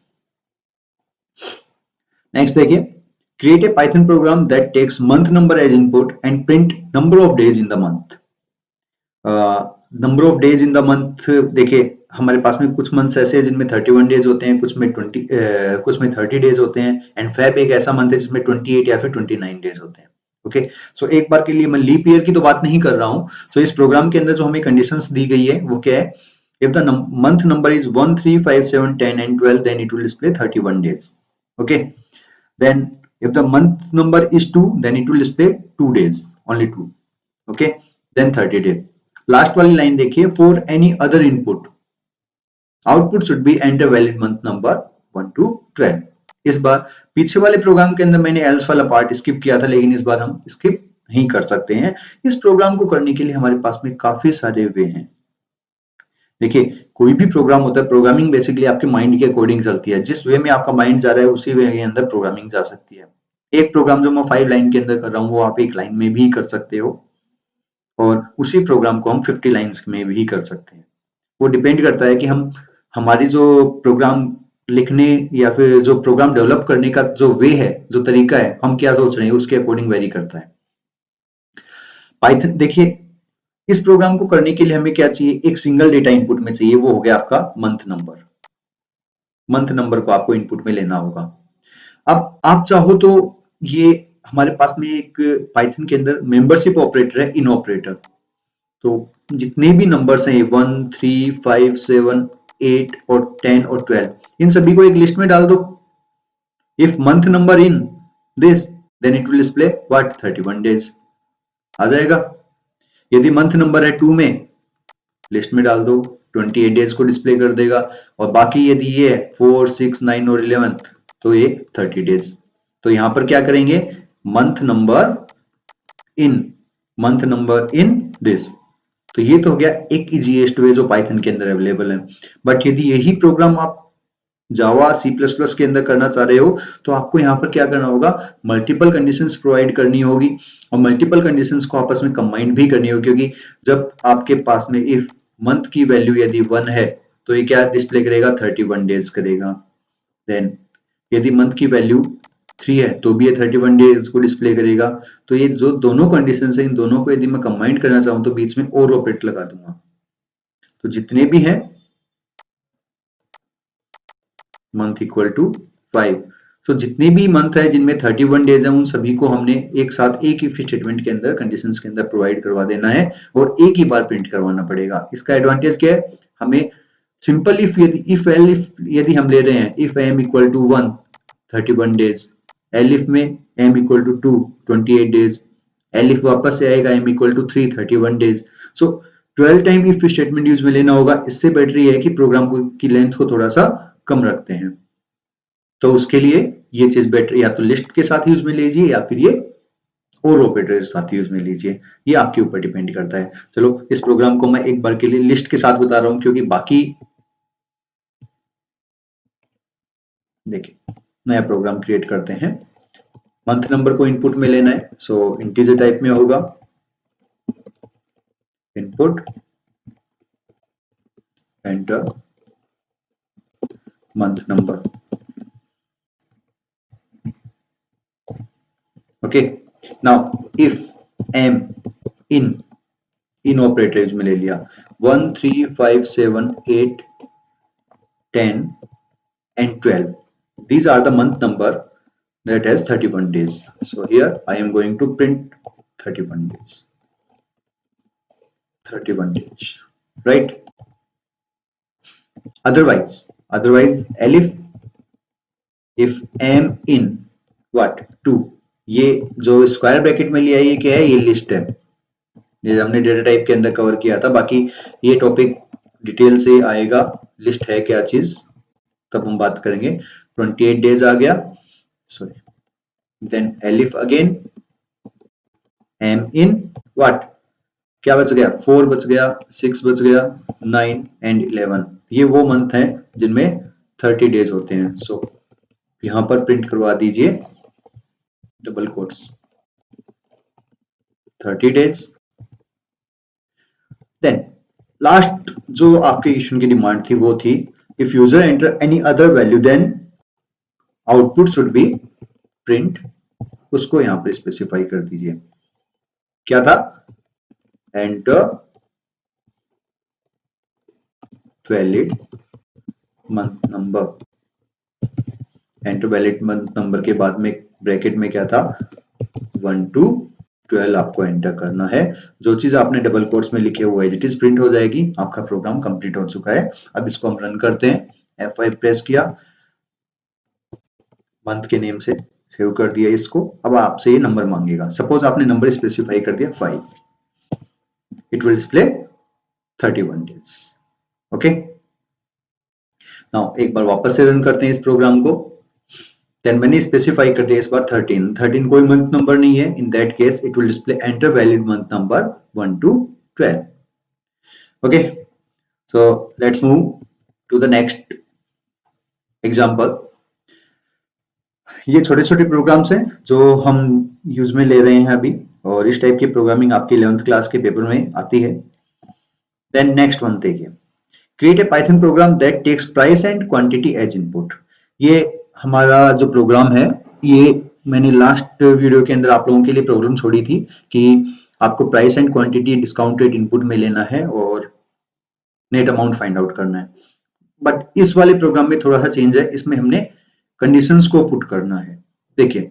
next देखिए, create a Python program that takes month number as input and print number of days in the month. Number of days in the month, देखिए हमारे पास में कुछ months ऐसे हैं जिनमें 31 days होते हैं, कुछ में 30 डेज होते हैं, एंड फेब एक ऐसा मंथ है जिसमें 28 या फिर 29 डेज होते हैं। ओके, सो एक बार के लिए मैं लीप ईयर की तो बात नहीं कर रहा हूं। सो इस प्रोग्राम के अंदर जो हमें कंडीशंस दी गई है वो क्या है, if the month number is 1 3 5 7 10 and 12 then it will display 31 days. Okay, then if the month number is 2 then it will display 2 days, only 2. Okay, then 30 days। Last वाली लाइन देखिए, for any other input output should be enter valid month number 1 to 12। इस बार पीछे वाले programme के अंदर मैंने else वाला part skip किया था, लेकिन इस बार हम स्किप नहीं कर सकते हैं। इस प्रोग्राम को करने के लिए हमारे पास में काफी सारे वे हैं। देखिए कोई भी प्रोग्राम होता है, प्रोग्रामिंग बेसिकली आपके माइंड के अकॉर्डिंग चलती है, जिस वे में आपका माइंड जा रहा है उसी वे के अंदर प्रोग्रामिंग जा सकती है। एक प्रोग्राम जो मैं 5 लाइन के अंदर कर रहा हूँ वो आप एक लाइन में भी कर सकते हो, और उसी प्रोग्राम को हम 50 लाइन्स में भी कर सकते हैं। वो डिपेंड करता है कि हम, हमारी जो प्रोग्राम लिखने या फिर जो प्रोग्राम डेवलप करने का जो वे है, जो तरीका है, हम क्या सोच रहे हैं उसके अकॉर्डिंग वेरी करता है। पाइथन देखिए, इस प्रोग्राम को करने के लिए हमें क्या चाहिए, एक सिंगल डेटा इनपुट में चाहिए, वो हो गया आपका मंथ नंबर। मंथ नंबर को आपको इनपुट में लेना होगा। अब आप चाहो तो ये हमारे पास में एक पाइथन के अंदर मेंबरशिप ऑपरेटर है, इन ऑपरेटर। तो जितने भी नंबर्स हैं 1 3 5 7 8 और 10 और 12, इन सभी को एक लिस्ट में डाल दो। If month number in this then it will display what 31 days आ जाएगा। यदि मंथ नंबर है 2 में, लिस्ट में डाल दो, 28 डेज को डिस्प्ले कर देगा, और बाकी यदि ये 4 6 9 और 11 तो ये 30 डेज। तो यहां पर क्या करेंगे, मंथ नंबर इन दिस। तो ये तो हो गया एक इजीएस्ट वे जो पाइथन के अंदर अवेलेबल है। बट यदि यही प्रोग्राम आप जावा C++ के अंदर करना चाह रहे हो तो आपको यहाँ पर क्या करना होगा, मल्टीपल कंडीशंस प्रोवाइड करनी होगी और मल्टीपल कंडीशंस को आपस में कंबाइन भी करनी होगी, क्योंकि जब आपके पास में इफ मंथ की वैल्यू यदि 1 है तो ये क्या डिस्प्ले करेगा, 31 डेज करेगा। देन यदि मंथ की वैल्यू 3 है तो भी ये 31 डेज को डिस्प्ले करेगा। तो ये जो दोनों कंडीशन है इन दोनों को यदि मैं कंबाइन करना चाहूँ तो बीच में और ऑपरेटर लगा दूंगा। तो जितने भी हैं मंथ इक्वल टू 5, तो जितने भी मंथ है जिनमें 31 डेज है उन सभी को हमने एक साथ एक इफ स्टेटमेंट के अंदर कंडीशंस के अंदर प्रोवाइड करवा देना है और एक ही बार प्रिंट करवाना पड़ेगा। इसका एडवांटेज क्या है, हमें सिंपल इफ यदि हम ले रहे हैं if M equal to 1 31 days, elif में M equal to 2 28 days, elif वापस से आएगा M equal to 3 31 days. So 12 time if statement use में लेना होगा। इससे बेटर ये है कि प्रोग्राम की लेंथ को थोड़ा सा कम रखते हैं, तो उसके लिए ये चीज बेटर या तो लिस्ट के साथ यूज में लीजिए या फिर ये और ऑपरेटर के साथ यूज में लीजिए, ये आपके ऊपर डिपेंड करता है। चलो इस प्रोग्राम को मैं एक बार के लिए लिस्ट के साथ बता रहा हूं क्योंकि बाकी देखिए नया प्रोग्राम क्रिएट करते हैं। मंथ नंबर को इनपुट में लेना है, सो इंटीजर टाइप में होगा input enter month number. Okay, now if M in operator use में ले लिया 1 3 5 7 8 10 and 12, these are the month number that has 31 days. So here I am going to print 31 days, 31 days, right? Otherwise elif if m in what 2, ये जो square bracket में लिया है ये क्या है, ये लिस्ट है, ये हमने डेटा टाइप के अंदर कवर किया था। बाकी ये टॉपिक डिटेल से आएगा, लिस्ट है क्या चीज तब हम बात करेंगे। 28 डेज आ गया, sorry, then elif again M in what, क्या बच गया, 4 बच गया, 6 बच गया, 9 एंड 11, ये वो मंथ हैं जिनमें 30 डेज होते हैं। सो यहां पर प्रिंट करवा दीजिए double quotes 30 days. Then last जो आपके क्वेश्चन की डिमांड थी वो थी if user enter any other value then output should be print, उसको यहां पर स्पेसिफाई कर दीजिए। क्या था, enter valid month number, enter valid month number के बाद में ब्रैकेट में क्या था 1 to 12 आपको एंटर करना है। जो चीज आपने डबल कोट्स में लिखे हुए है इट इज प्रिंट हो जाएगी, आपका प्रोग्राम कंप्लीट हो चुका है। अब इसको हम रन करते हैं, F5 प्रेस किया, मंथ के नेम से सेव कर दिया इसको। अब आपसे ये नंबर मांगेगा, सपोज आपने नंबर स्पेसिफाई कर दिया 5, it will display 31 days. Okay, now एक बार वापस से रन करते हैं इस प्रोग्राम को। देन मैंने स्पेसिफाई कर दिया इस बार 13 कोई मंथ नंबर नहीं है, in that case it will display enter valid month number 1 to 12। Okay, so let's move to the next example. ये छोटे छोटे प्रोग्राम्स हैं जो हम यूज में ले रहे हैं अभी, और इस टाइप की प्रोग्रामिंग आपकी 11th क्लास के पेपर में आती है। देन नेक्स्ट वन देखिए, create a Python program that takes price and quantity as input. ये हमारा जो प्रोग्राम है ये मैंने लास्ट वीडियो के अंदर आप लोगों के लिए प्रॉब्लम छोड़ी थी कि आपको price and quantity discount rate input में लेना है और नेट अमाउंट फाइंड आउट करना है। बट इस वाले प्रोग्राम में थोड़ा सा चेंज है, इसमें हमने कंडीशंस को पुट करना है। देखिए,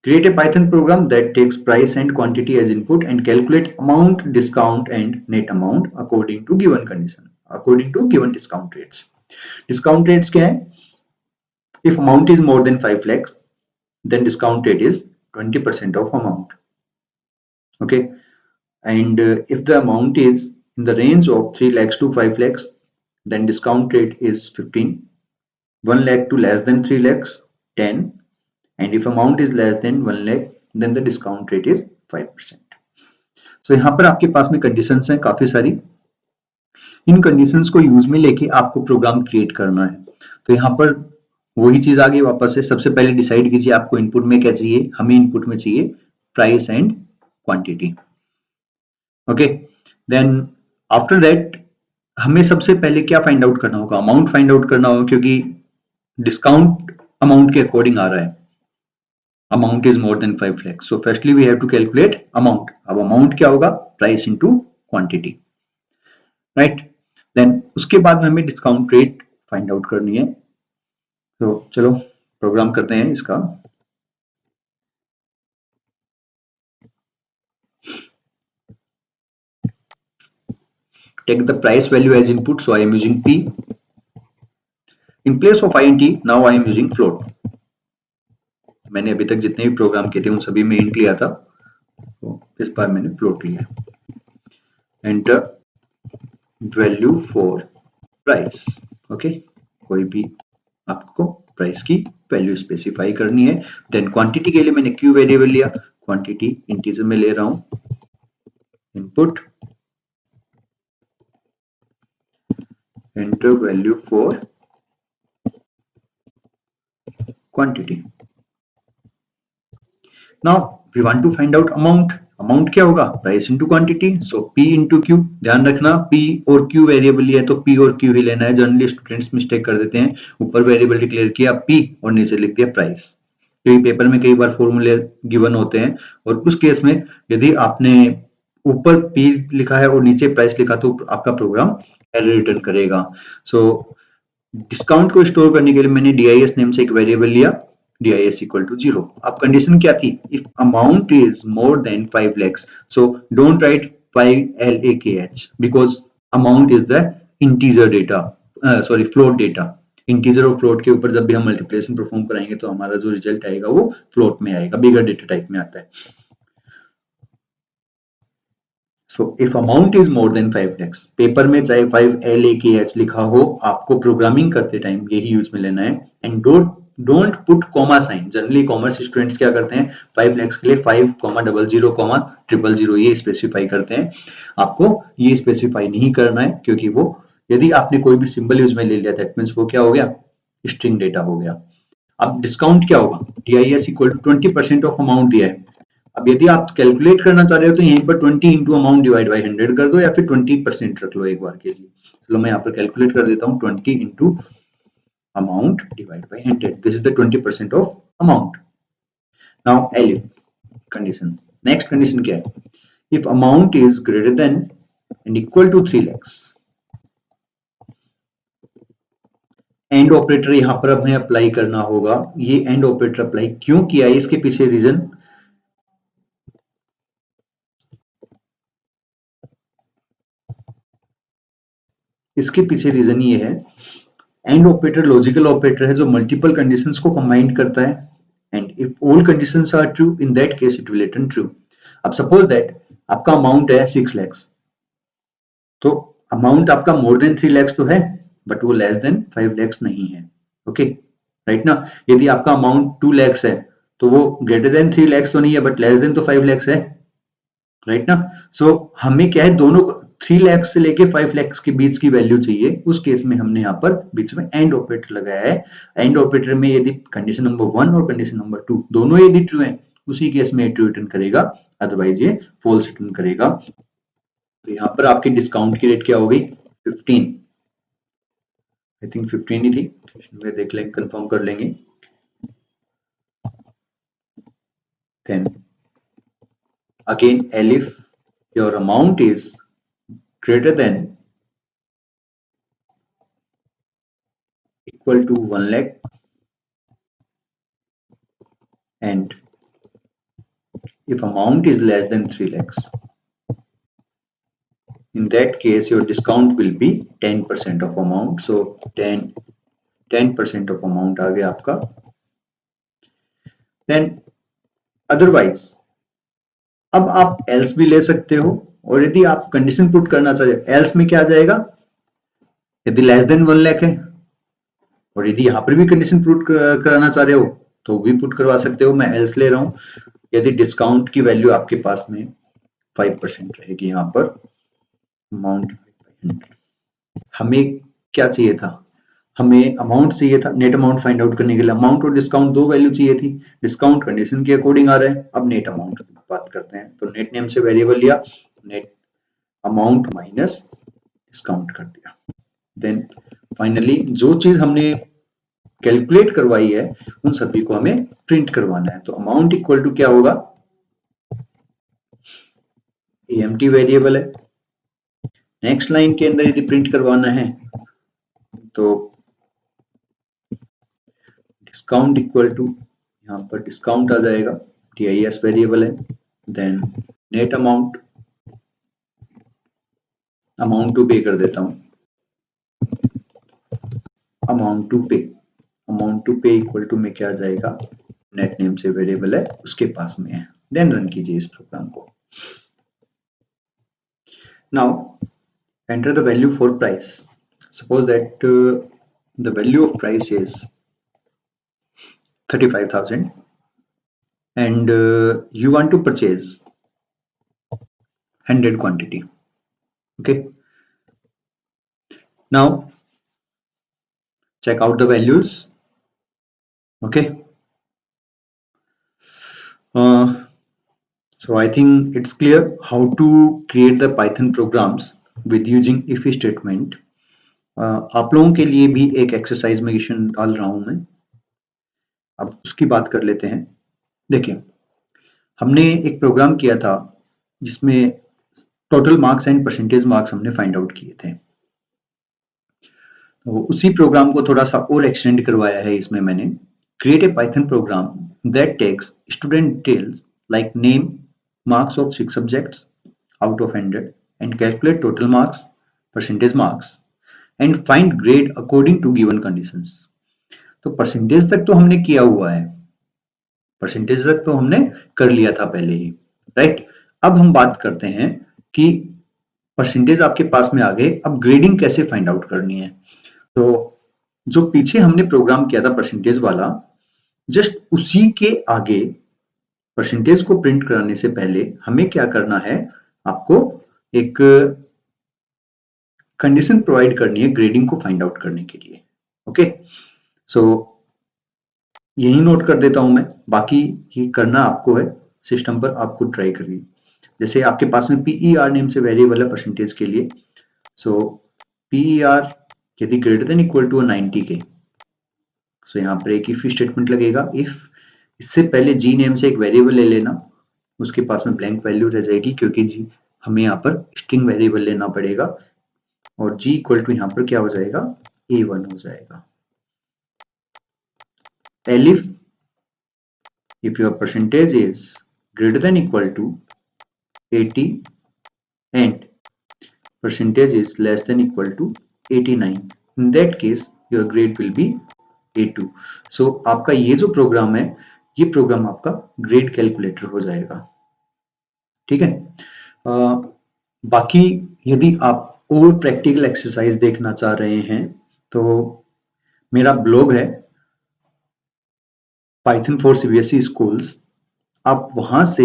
create a Python program that takes price and quantity as input and calculate amount, discount and net amount according to given condition, according to given discount rates. Discount rates क्या है, if amount is more than 5 lakhs then discount rate is 20% of amount. Okay, and if the amount is in the range of 3 lakhs to 5 lakhs then discount rate is 15, 1 lakh to less than 3 lakhs 10, and if amount is less than 1 lakh then the discount rate is 5%. so यहाँ पर आपके पास में conditions हैं काफी सारी, इन conditions को use में लेके आपको प्रोग्राम क्रिएट करना है। तो यहाँ पर वही चीज आ गई वापस से। सबसे पहले डिसाइड कीजिए आपको इनपुट में क्या चाहिए। हमें इनपुट में चाहिए price and quantity. Okay, then after that हमें सबसे पहले क्या फाइंड आउट करना होगा, अमाउंट फाइंड आउट करना होगा, क्योंकि डिस्काउंट अमाउंट के अकॉर्डिंग आ रहा है। Amount is more than 5 lakhs, so firstly we have to calculate amount. अब अमाउंट क्या होगा, प्राइस इनटू क्वांटिटी, राइट। देन उसके बाद में हमें डिस्काउंट रेट फाइंड आउट करनी है। तो चलो प्रोग्राम करते हैं इसका। Take the price value as input, so I am using P. In place of int, now I am using float. मैंने अभी तक जितने भी प्रोग्राम किए थे उन सभी में इंट लिया था, तो इस बार मैंने फ्लोट लिया। Enter value for price. Okay, कोई भी आपको प्राइस की वैल्यू स्पेसिफाई करनी है। देन क्वांटिटी के लिए मैंने क्यू वेरिएबल लिया, क्वांटिटी इंटीजर में ले रहा हूं, input enter value for quantity. Now we want to find out amount. Amount क्या होगा, price into quantity, so P into Q. ध्यान रखना पी और क्यू वेरिएबल लिया है तो पी और क्यू ही लेना है। जनरली स्टूडेंट्स मिस्टेक कर देते हैं, ऊपर वेरिएबल डिक्लेयर किया पी और नीचे लिख दिया प्राइस, क्योंकि पेपर में कई बार फॉर्मूले गिवन होते हैं और उस केस में यदि आपने ऊपर पी लिखा है और नीचे प्राइस लिखा तो आपका प्रोग्राम एरर रिटर्न करेगा। सो डिस्काउंट को स्टोर करने के लिए मैंने dis नेम से एक वेरिएबल लिया, dis इक्वल टू 0। अब कंडीशन क्या थी, if amount is more than 5 lakhs, so don't write 5 lakh because amount is the integer data, sorry float data. Integer और फ्लोट के ऊपर जब भी हम मल्टीप्लिकेशन परफॉर्म कराएंगे तो हमारा जो रिजल्ट आएगा वो फ्लोट में आएगा, बिगर डेटा टाइप में आता है। So if amount is more than 5 lakhs, paper में चाहे 5 lakh लिखा हो, आपको प्रोग्रामिंग करते टाइम यही यूज में लेना है। And don't put comma sign. Generally commerce students क्या करते हैं, 5 lakhs के लिए 5,00,00,000 ये स्पेसिफाई करते हैं। आपको ये स्पेसिफाई नहीं करना है, क्योंकि वो यदि आपने कोई भी सिंबल यूज में ले लिया दैट मीन्स वो क्या हो गया, स्ट्रिंग डेटा हो गया। अब डिस्काउंट क्या होगा, dis equal to 20% of amount दिया है। अब यदि आप कैलकुलेट करना चाह रहे हो तो यहीं पर 20 इंटू अमाउंट डिवाइड बाई 100 कर दो, या फिर 20% रख लो एक बार के लिए। चलो मैं यहाँ पर कैलकुलेट कर देता हूँ, 20 into amount divide by 100, this is the 20% of amount. Now elif condition, next condition क्या है, if amount is greater than and equal to 3 lakhs, and operator यहां पर हमें अप्लाई करना होगा। ये एंड ऑपरेटर अप्लाई क्यों किया है, इसके पीछे रीजन, इसके पीछे रीजन ये है, एंड ऑपरेटर लॉजिकल ऑपरेटर है जो मल्टीपल कंडीशंस को कंबाइन करता है। And if all conditions are true, in that case it will return true. अब सपोज दैट आपका अमाउंट है 6 lakhs, तो अमाउंट आपका मोर देन 3 lakhs तो है, बट वो लेस देन 5 lakhs नहीं है। ओके, राइट ना। यदि आपका अमाउंट 2 lakhs है तो वो ग्रेटर देन 3 lakhs तो नहीं है, बट लेस देन तो 5 lakhs है, राइट ना। सो हमें क्या है, दोनों 3 lakhs से लेके 5 lakhs के बीच की वैल्यू चाहिए। उस केस में हमने यहाँ पर बीच में एंड ऑपरेटर लगाया है। एंड ऑपरेटर में यदि कंडीशन नंबर 1 और कंडीशन नंबर 2 दोनों यदि ट्रू है, उसी केस में ट्रू रिटर्न करेगा, अदरवाइज ये फॉल्स रिटर्न करेगा। तो यहाँ पर आपकी डिस्काउंट की रेट क्या हो गई, 15, आई थिंक 15 ही थी, देख लेंगे, कंफर्म कर लेंगे। Then again elif your amount is greater than equal to 1 lakh and if amount is less than 3 lakhs, in that case your discount will be 10% of amount. So 10% of amount आ गया आपका। then otherwise अब आप else भी ले सकते हो, और यदि आप कंडीशन पुट करना चाहे else में क्या आ जाएगा, यदि लेस देन 1 लाख है, और यदि यहाँ पर भी कंडीशन पुट कराना चाह रहे हो तो भी पुट करवा सकते हो। मैं else ले रहा हूँ, यदि डिस्काउंट की वैल्यू आपके पास में 5% रहेगी, यहाँ पर अमाउंट हमें क्या चाहिए था, हमें अमाउंट चाहिए था, नेट अमाउंट फाइंड आउट करने के लिए अमाउंट और डिस्काउंट दो वैल्यू चाहिए थी। डिस्काउंट कंडीशन के अकॉर्डिंग आ रहा है। अब नेट अमाउंट की बात करते हैं, तो नेट नेम से वेरिएबल लिया, नेट अमाउंट माइनस डिस्काउंट कर दिया। देन फाइनली जो चीज हमने कैलकुलेट करवाई है उन सभी को हमें प्रिंट करवाना है। तो अमाउंट इक्वल टू क्या होगा, एएमटी वेरिएबल है। नेक्स्ट लाइन के अंदर यदि प्रिंट करवाना है तो डिस्काउंट इक्वल टू, यहाँ पर डिस्काउंट आ जाएगा, DIS वेरिएबल है। Then net amount, amount to pay कर देता हूं, amount to pay, amount to pay equal to में क्या आ जाएगा, नेट नेम से वेरिएबल है उसके पास में है। देन रन कीजिए इस प्रोग्राम को। Now enter the value for price. Suppose that the value of price is 35,000 and you want to purchase 100 quantity. Okay, now check out the values. Okay, so I think it's clear how to create the Python programs with using if statement. आप लोगों के लिए भी एक exercise में डाल रहा हूं मैं, अब उसकी बात कर लेते हैं। देखिए, हमने एक प्रोग्राम किया था जिसमें total marks and percentage marks हमने फाइंड आउट किए थे। तो उसी प्रोग्राम को थोड़ा सा और एक्सटेंड करवाया है इसमें मैंने। Create a Python program that takes student details like name, marks of 6 subjects out of 100 and calculate total marks, percentage marks and find grade according to given conditions. तो परसेंटेज तक तो हमने किया हुआ है, परसेंटेज तक तो हमने कर लिया था पहले ही, राइट। अब हम बात करते हैं कि परसेंटेज आपके पास में आ गए, अब ग्रेडिंग कैसे फाइंड आउट करनी है। तो जो पीछे हमने प्रोग्राम किया था परसेंटेज वाला, जस्ट उसी के आगे परसेंटेज को प्रिंट कराने से पहले हमें क्या करना है, आपको एक कंडीशन प्रोवाइड करनी है ग्रेडिंग को फाइंड आउट करने के लिए। ओके, सो यही नोट कर देता हूं मैं, बाकी ये करना आपको है, सिस्टम पर आपको ट्राई करिए। जैसे आपके पास में PER नेम से वेरिएबल है परसेंटेज के लिए, सो PER यदि ग्रेटर देन इक्वल टू 90 के, सो यहाँ पर एक इफ स्टेटमेंट लगेगा। इफ, इससे पहले जी नेम से एक वेरिएबल ले लेना, उसके पास में ब्लैंक वैल्यू रह जाएगी क्योंकि जी हमें यहाँ पर स्ट्रिंग वेरिएबल लेना पड़ेगा, और जी इक्वल टू यहाँ पर क्या हो जाएगा, A1 हो जाएगा। elif if your percentage is greater than equal to 80 and percentage is less than equal to 89, in that case your grade will be A2। so आपका ये जो प्रोग्राम है, ये प्रोग्राम आपका ग्रेड कैलकुलेटर हो जाएगा, ठीक है। बाकी यदि आप और प्रैक्टिकल एक्सरसाइज देखना चाह रहे हैं तो मेरा ब्लॉग है पाइथन फॉर CBSE स्कूल्स, आप वहां से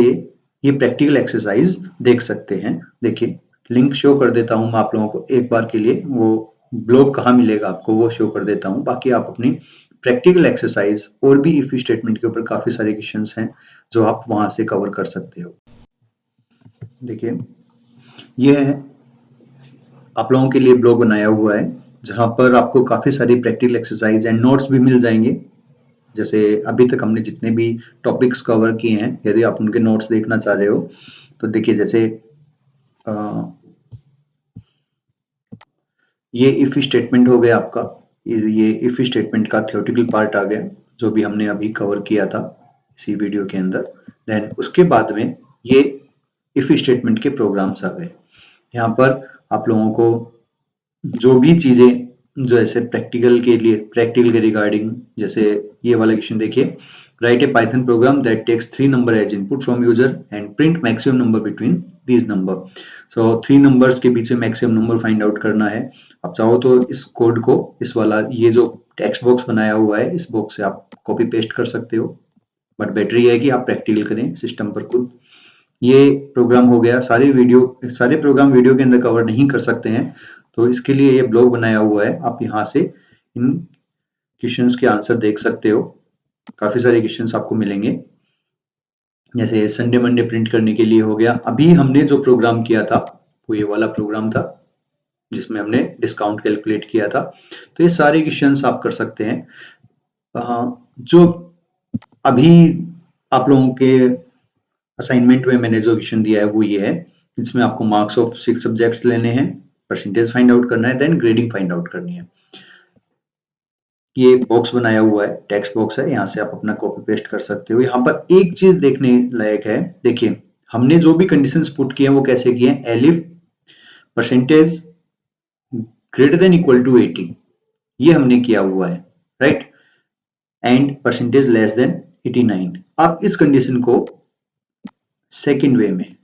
ये प्रैक्टिकल एक्सरसाइज देख सकते हैं। देखिए, लिंक शो कर देता हूं मैं आप लोगों को एक बार के लिए, वो ब्लॉग कहाँ मिलेगा आपको वो शो कर देता हूं। बाकी आप अपनी प्रैक्टिकल एक्सरसाइज और भी इफ स्टेटमेंट के ऊपर काफी सारे क्वेश्चंस हैं जो आप वहां से कवर कर सकते हो। देखिए, ये है आप लोगों के लिए ब्लॉग बनाया हुआ है जहां पर आपको काफी सारी प्रैक्टिकल एक्सरसाइज एंड नोट्स भी मिल जाएंगे। जैसे अभी तक हमने जितने भी टॉपिक्स कवर किए हैं, यदि आप उनके नोट्स देखना चाह रहे हो तो देखिए, जैसे ये इफ स्टेटमेंट हो गया आपका, ये इफ स्टेटमेंट का थ्योरेटिकल पार्ट आ गया जो भी हमने अभी कवर किया था इसी वीडियो के अंदर। देन उसके बाद में ये इफ स्टेटमेंट के प्रोग्राम्स आ गए। यहाँ पर आप लोगों को जो भी चीजें जो ऐसे प्रैक्टिकल के लिए, प्रैक्टिकल के रिगार्डिंग, जैसे ये वाला क्वेश्चन देखिए, write a Python program that takes 3 number as input from user and print maximum number between these number. So 3 numbers के बीच में मैक्सिमम नंबर फाइंड आउट करना है। आप चाहो तो इस कोड को, इस वाला ये जो टेक्स्ट बॉक्स बनाया हुआ है, इस बॉक्स से आप कॉपी पेस्ट कर सकते हो, बट बेटर ये है कि आप प्रैक्टिकल करें सिस्टम पर खुद। ये प्रोग्राम हो गया, सारे प्रोग्राम वीडियो के अंदर कवर नहीं कर सकते हैं, तो इसके लिए ये ब्लॉग बनाया हुआ है, आप यहाँ से इन क्वेश्चंस के आंसर देख सकते हो, काफी सारे क्वेश्चंस आपको मिलेंगे। जैसे संडे मंडे प्रिंट करने के लिए हो गया। अभी हमने जो प्रोग्राम किया था वो ये वाला प्रोग्राम था जिसमें हमने डिस्काउंट कैलकुलेट किया था। तो ये सारे क्वेश्चंस आप कर सकते हैं। जो अभी आप लोगों के असाइनमेंट में मैंने जो क्वेश्चन दिया है वो ये है, जिसमें आपको मार्क्स ऑफ 6 सब्जेक्ट्स लेने हैं, परसेंटेज फाइंड आउट करना है, देन ग्रेडिंग फाइंड आउट करनी है। ये बॉक्स बनाया हुआ है, टेक्स्ट बॉक्स है, यहाँ से आप अपना कॉपी पेस्ट कर सकते हो। यहाँ पर एक चीज देखने लायक है, देखिए हमने जो भी कंडीशंस पुट किए हैं वो कैसे किए हैं, elif percentage greater than equal to 80, ये हमने किया हुआ है, right, and percentage less than 89। आप इस कंडीशन को सेकेंड वे में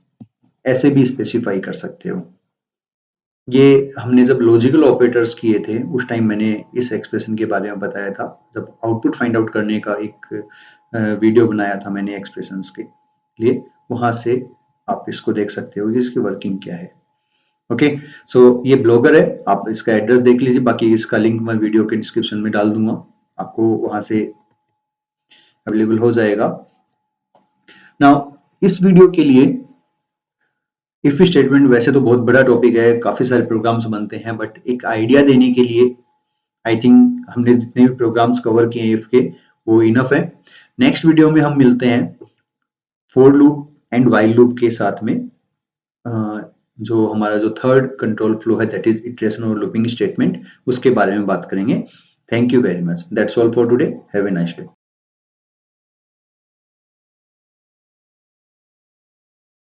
ऐसे भी स्पेसिफाई कर सकते हो। ये हमने जब लॉजिकल ऑपरेटर्स किए थे उस टाइम मैंने इस एक्सप्रेशन के बारे में बताया था, जब आउटपुट फाइंड आउट करने का एक वीडियो बनाया था मैंने एक्सप्रेशंस के लिए, वहां से आप इसको देख सकते हो कि इसकी वर्किंग क्या है। ओके, सो ये ब्लॉगर है, आप इसका एड्रेस देख लीजिए, बाकी इसका लिंक मैं वीडियो के डिस्क्रिप्शन में डाल दूंगा, आपको वहां से अवेलेबल हो जाएगा। नाउ इस वीडियो के लिए इफ स्टेटमेंट वैसे तो बहुत बड़ा टॉपिक है, काफी सारे प्रोग्राम्स बनते हैं, बट एक आइडिया देने के लिए आई थिंक हमने जितने भी प्रोग्राम्स कवर किए हैं इफ के वो इनफ है। नेक्स्ट वीडियो में हम मिलते हैं for loop and while loop के साथ में, जो हमारा जो थर्ड कंट्रोल फ्लो है दैट इज इटरेशन और लूपिंग स्टेटमेंट, उसके बारे में बात करेंगे। Thank you very much, that's all for today, have a nice day.